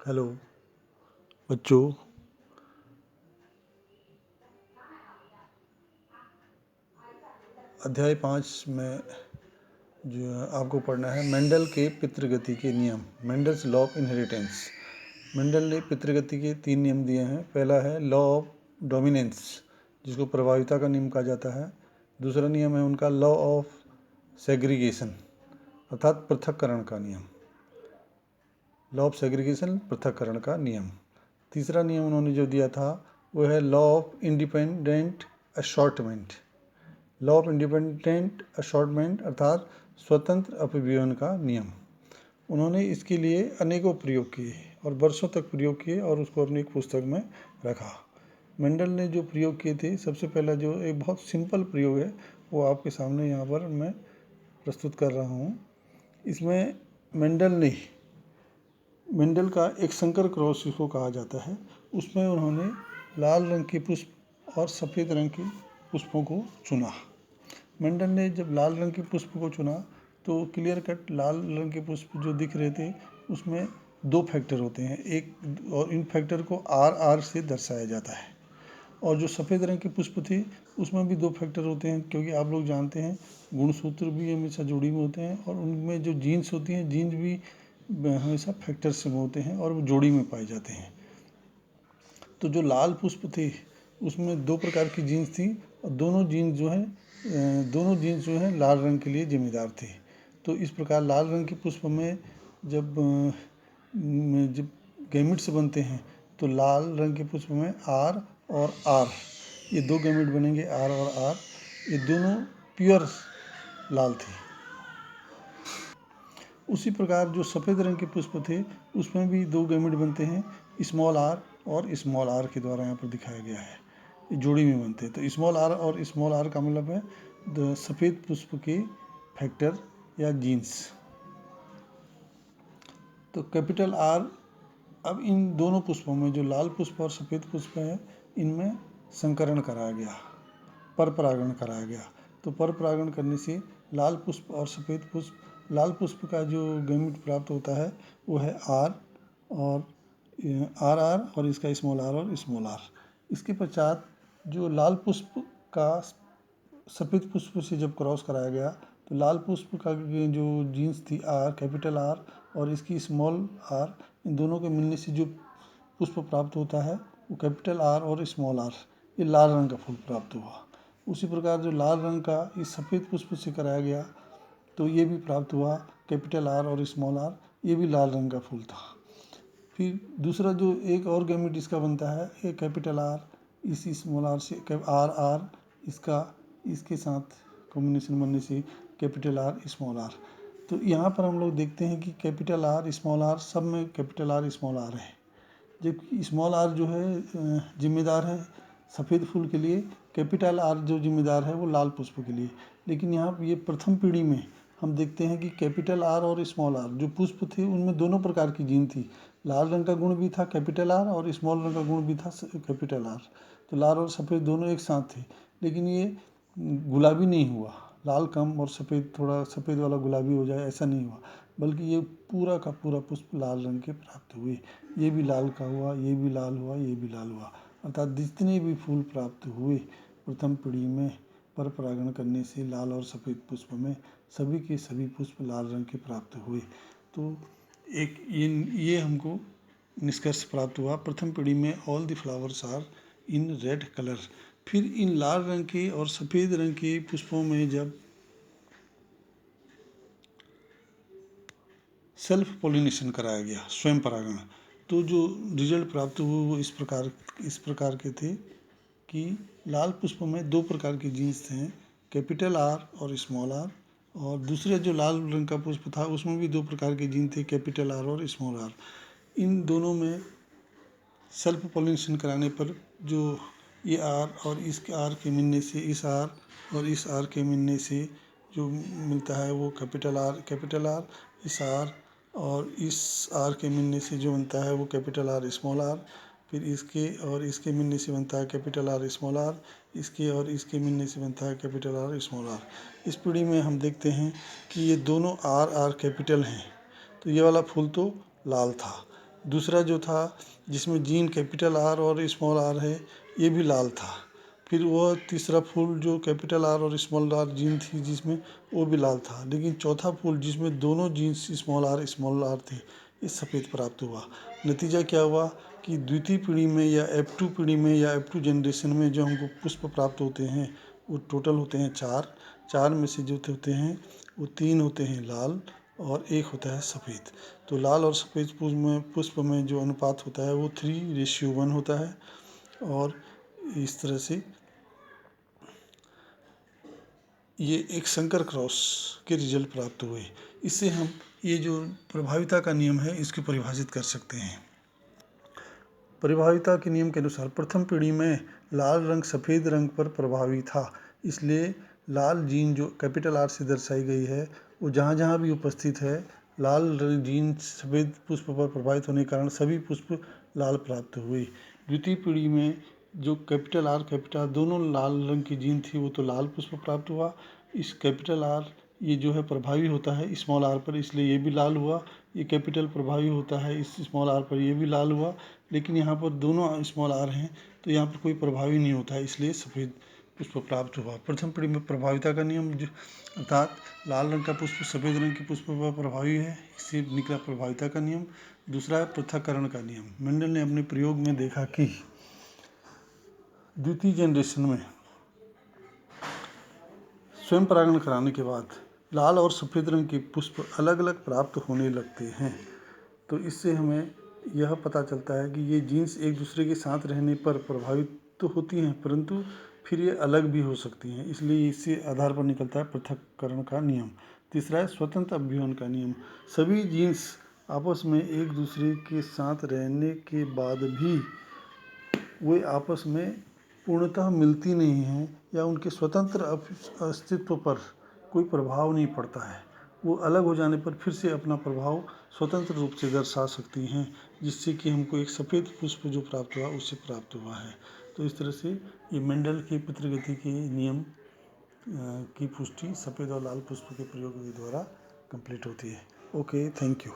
Hello बच्चों। अध्याय 5 में जो आपको पढ़ना है मेंडल के पितृगति के नियम, Mendel's law of inheritance. Mendel ने पितृगति के 3 नियम दिए हैं। पहला है लॉ ऑफ डोमिनेंस, जिसको प्रभाविता का नियम कहा जाता है। दूसरा नियम है उनका लॉ ऑफ सेग्रीगेशन अर्थात पृथक्करण का नियम, लॉ ऑफ सेग्रीगेशन पृथक्करण का नियम। तीसरा नियम उन्होंने जो दिया था वो है law of independent assortment, law of independent assortment अर्थात स्वतंत्र अपव्यवन का नियम। उन्होंने इसके लिए अनेकों प्रयोग किए और वर्षों तक प्रयोग किए और उसको अपनी एक पुस्तक में रखा। मेंडल ने जो प्रयोग किए थे, सबसे पहला जो एक बहुत सिंपल प्रयोग है वो आपके सामने यहाँ पर मैं प्रस्तुत कर रहा हूँ। इसमें मेंडल का एक संकर क्रॉस जिसको कहा जाता है, उसमें उन्होंने लाल रंग के पुष्प और सफ़ेद रंग के पुष्पों को चुना। मेंडल ने जब लाल रंग के पुष्प को चुना तो क्लियर कट लाल रंग के पुष्प जो दिख रहे थे उसमें 2 फैक्टर होते हैं, एक और इन फैक्टर को RR से दर्शाया जाता है। और जो सफ़ेद रंग के पुष्प थे उसमें भी 2 फैक्टर होते हैं, क्योंकि आप लोग जानते हैं गुणसूत्र भी हमेशा जोड़ी में होते हैं और उनमें जो जीन्स होती हैं जीन्स भी हमेशा फैक्टर्स में होते हैं और वो जोड़ी में पाए जाते हैं। तो जो लाल पुष्प थे उसमें 2 प्रकार की जीन्स थी और दोनों जीन्स जो हैं लाल रंग के लिए जिम्मेदार थे। तो इस प्रकार लाल रंग के पुष्प में जब गैमेट्स बनते हैं तो लाल रंग के पुष्प में R और R ये 2 गैमेट बनेंगे, R और R ये दोनों प्योर लाल थे। उसी प्रकार जो सफ़ेद रंग के पुष्प थे उसमें भी 2 गैमेट बनते हैं, स्मॉल r और स्मॉल r के द्वारा यहाँ पर दिखाया गया है, जोड़ी में बनते हैं। तो स्मॉल r और स्मॉल r का मतलब है सफ़ेद पुष्प के फैक्टर या जीन्स। तो कैपिटल R अब इन दोनों पुष्पों में जो लाल पुष्प और सफ़ेद पुष्प है इनमें संकरण कराया गया, पर परागण कराया गया। तो पर परागण करने से लाल पुष्प और सफ़ेद पुष्प, लाल पुष्प का जो गैमेट प्राप्त होता है वो है R और RR और इसका स्मॉल r और स्मॉल r। इसके पश्चात जो लाल पुष्प का सफ़ेद पुष्प से जब क्रॉस कराया गया तो लाल पुष्प का जो जीन्स थी R कैपिटल R और इसकी स्मॉल r, इन दोनों के मिलने से जो पुष्प प्राप्त होता है वो कैपिटल R और स्मॉल r, ये लाल रंग का फूल प्राप्त हुआ। उसी प्रकार जो लाल रंग का इस सफ़ेद पुष्प से कराया गया तो ये भी प्राप्त हुआ, कैपिटल R और स्मॉल r, ये भी लाल रंग का फूल था। फिर दूसरा जो एक और गैमेट इसका बनता है ये कैपिटल R इसी स्मॉल r से RR इसके साथ कॉम्बिनेशन बनने से कैपिटल R स्मॉल r। तो यहाँ पर हम लोग देखते हैं कि कैपिटल R स्मॉल r सब में कैपिटल R स्मॉल r है, जबकि स्मॉल r जो है जिम्मेदार है सफ़ेद फूल के लिए, कैपिटल R जो जिम्मेदार है वो लाल पुष्प के लिए। लेकिन यहाँ ये प्रथम पीढ़ी में हम देखते हैं कि कैपिटल R और स्मॉल r जो पुष्प थे उनमें दोनों प्रकार की जीन थी, लाल रंग का गुण भी था कैपिटल R और स्मॉल रंग का गुण भी था कैपिटल R। तो लाल और सफ़ेद दोनों एक साथ थे, लेकिन ये गुलाबी नहीं हुआ, लाल कम और सफ़ेद थोड़ा सफ़ेद वाला गुलाबी हो जाए ऐसा नहीं हुआ, बल्कि ये पूरा का पूरा पुष्प लाल रंग के प्राप्त हुए। ये भी लाल का हुआ, ये भी लाल हुआ, ये भी लाल हुआ, अर्थात जितने भी फूल प्राप्त हुए प्रथम पीढ़ी में पर परागण करने से लाल और सफ़ेद पुष्प में सभी के सभी पुष्प लाल रंग के प्राप्त हुए। तो एक ये हमको निष्कर्ष प्राप्त हुआ, प्रथम पीढ़ी में all the flowers are in red colour. फिर इन लाल रंग के और सफ़ेद रंग के पुष्पों में जब सेल्फ पॉलिनेशन कराया गया, स्वयं परागण, तो जो रिजल्ट प्राप्त हुए वो इस प्रकार के थे कि लाल पुष्प में 2 प्रकार के जीन्स थे, कैपिटल R और स्मॉल r, और दूसरे जो लाल रंग का पुष्प था उसमें भी 2 प्रकार के जीन थे, कैपिटल R और स्मॉल r। इन दोनों में सेल्फ पॉलिनेशन कराने पर जो ये R और इस R के मिलने से इस R और इस R के मिलने से जो मिलता है वो कैपिटल R, इस R और इस R के मिलने से जो बनता है वो कैपिटल R स्मॉल r। फिर इसके और इसके मिलने से बनता है कैपिटल R स्मॉल r, इसके और इसके मिलने से बनता है कैपिटल R स्मॉल r। इस पीढ़ी में हम देखते हैं कि ये दोनों R कैपिटल हैं, तो ये वाला फूल तो लाल था, दूसरा जो था जिसमें जीन कैपिटल आर और स्मॉल आर है ये भी लाल था। फिर वह तीसरा फूल जो कैपिटल आर और स्मॉल आर जीन थी जिसमें वो भी लाल था। लेकिन चौथा फूल जिसमें दोनों जीन्स स्मॉल आर थे ये सफ़ेद प्राप्त हुआ। नतीजा क्या हुआ कि द्वितीय पीढ़ी में या F2 पीढ़ी में या F2 जनरेशन में जो हमको पुष्प प्राप्त होते हैं वो टोटल होते हैं 4। 4 में से जो होते हैं वो 3 होते हैं लाल और 1 होता है सफ़ेद। तो लाल और सफ़ेद पुष्प में जो अनुपात होता है वो 3:1 होता है। और इस तरह से ये एक संकर क्रॉस के रिजल्ट प्राप्त हुए। इससे हम ये जो प्रभाविता का नियम है इसको परिभाषित कर सकते हैं। परिभाविता के नियम के अनुसार प्रथम पीढ़ी में लाल रंग सफ़ेद रंग पर प्रभावी था, इसलिए लाल जीन जो कैपिटल आर से दर्शाई गई है वो जहाँ जहाँ भी उपस्थित है लाल जीन सफ़ेद पुष्प पर प्रभावित होने के कारण सभी पुष्प लाल प्राप्त हुए। द्वितीय पीढ़ी में जो कैपिटल आर दोनों लाल रंग की जीन थी वो तो लाल पुष्प प्राप्त हुआ। इस कैपिटल आर ये जो है प्रभावी होता है स्मॉल आर पर, इसलिए ये भी लाल हुआ। ये कैपिटल प्रभावी होता है इस स्मॉल आर पर, ये भी लाल हुआ। लेकिन यहाँ पर दोनों स्मॉल आर हैं तो यहाँ पर कोई प्रभावी नहीं होता है, इसलिए सफ़ेद पुष्प प्राप्त हुआ। प्रथम पीढ़ी में प्रभाविता का नियम अर्थात लाल रंग का पुष्प सफ़ेद रंग के पुष्प पर प्रभावी है, इससे निकला प्रभाविता का नियम। दूसरा है पृथक्करण का नियम। मेंडल ने अपने प्रयोग में देखा कि द्वितीय जनरेशन में स्वयं परागण कराने के बाद लाल और सफ़ेद रंग के पुष्प अलग अलग प्राप्त होने लगते हैं। तो इससे हमें यह पता चलता है कि ये जीन्स एक दूसरे के साथ रहने पर प्रभावित तो होती हैं परंतु फिर ये अलग भी हो सकती हैं, इसलिए इससे आधार पर निकलता है पृथक्करण का नियम। तीसरा है स्वतंत्र अभिव्यवन का नियम। सभी जीन्स आपस में एक दूसरे के साथ रहने के बाद भी वे आपस में पूर्णतः मिलती नहीं हैं या उनके स्वतंत्र अस्तित्व पर कोई प्रभाव नहीं पड़ता है। वो अलग हो जाने पर फिर से अपना प्रभाव स्वतंत्र रूप से दर्शा सकती हैं, जिससे कि हमको एक सफ़ेद पुष्प जो प्राप्त हुआ उससे प्राप्त हुआ है। तो इस तरह से ये मेंडल के पितृगति के नियम की पुष्टि सफ़ेद और लाल पुष्प के प्रयोग के द्वारा कंप्लीट होती है। Okay, thank you.